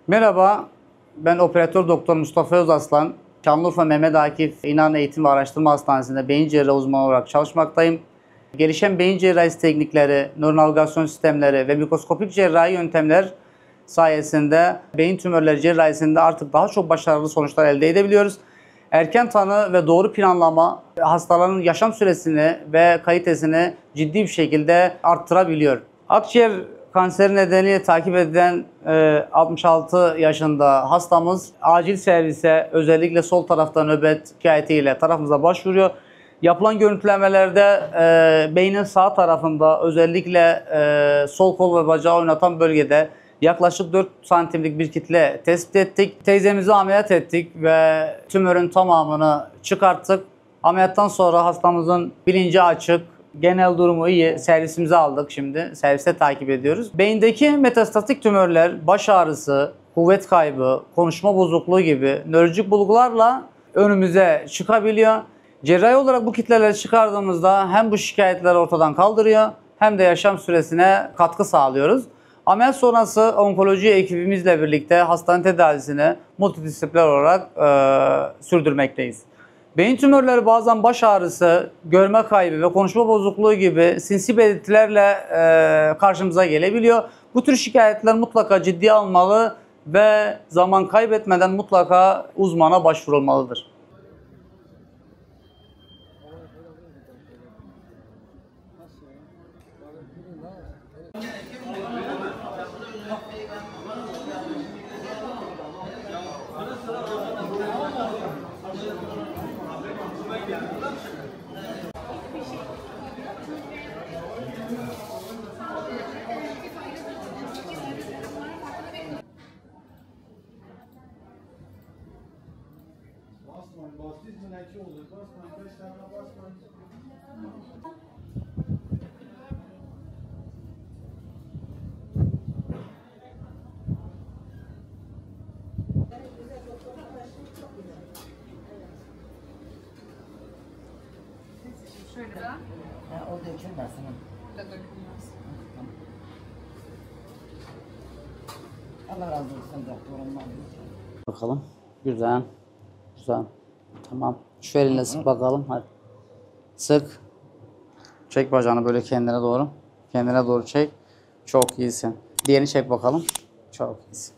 Merhaba, ben operatör doktor Mustafa Özaslan. Şanlıurfa Mehmet Akif İnan Eğitim ve Araştırma Hastanesi'nde beyin cerrahi uzmanı olarak çalışmaktayım. Gelişen beyin cerrahisi teknikleri, nöronavigasyon sistemleri ve mikroskopik cerrahi yöntemler sayesinde beyin tümörleri cerrahisinde artık daha çok başarılı sonuçlar elde edebiliyoruz. Erken tanı ve doğru planlama hastaların yaşam süresini ve kalitesini ciddi bir şekilde arttırabiliyor. Akciğer kanseri nedeniyle takip edilen 66 yaşında hastamız acil servise özellikle sol tarafta nöbet şikayetiyle tarafımıza başvuruyor. Yapılan görüntülemelerde beynin sağ tarafında özellikle sol kol ve bacağı oynatan bölgede yaklaşık 4 santimlik bir kitle tespit ettik. Teyzemizi ameliyat ettik ve tümörün tamamını çıkarttık. Ameliyattan sonra hastamızın bilinci açık, genel durumu iyi. Servisimize aldık şimdi. Serviste takip ediyoruz. Beyindeki metastatik tümörler baş ağrısı, kuvvet kaybı, konuşma bozukluğu gibi nörolojik bulgularla önümüze çıkabiliyor. Cerrahi olarak bu kitleleri çıkardığımızda hem bu şikayetleri ortadan kaldırıyor hem de yaşam süresine katkı sağlıyoruz. Ameliyat sonrası onkoloji ekibimizle birlikte hastanın tedavisini multidisipliner olarak sürdürmekteyiz. Beyin tümörleri bazen baş ağrısı, görme kaybı ve konuşma bozukluğu gibi sinsi belirtilerle karşımıza gelebiliyor. Bu tür şikayetler mutlaka ciddiye alınmalı ve zaman kaybetmeden mutlaka uzmana başvurulmalıdır. O dökülmesin. Allah razı olsun doktorumdan. Bakalım. Güzel. Güzel. Tamam. Şu elinle sık bakalım. Hadi. Sık. Çek bacağını böyle kendine doğru. Kendine doğru çek. Çok iyisin. Diğerini çek bakalım. Çok iyisin.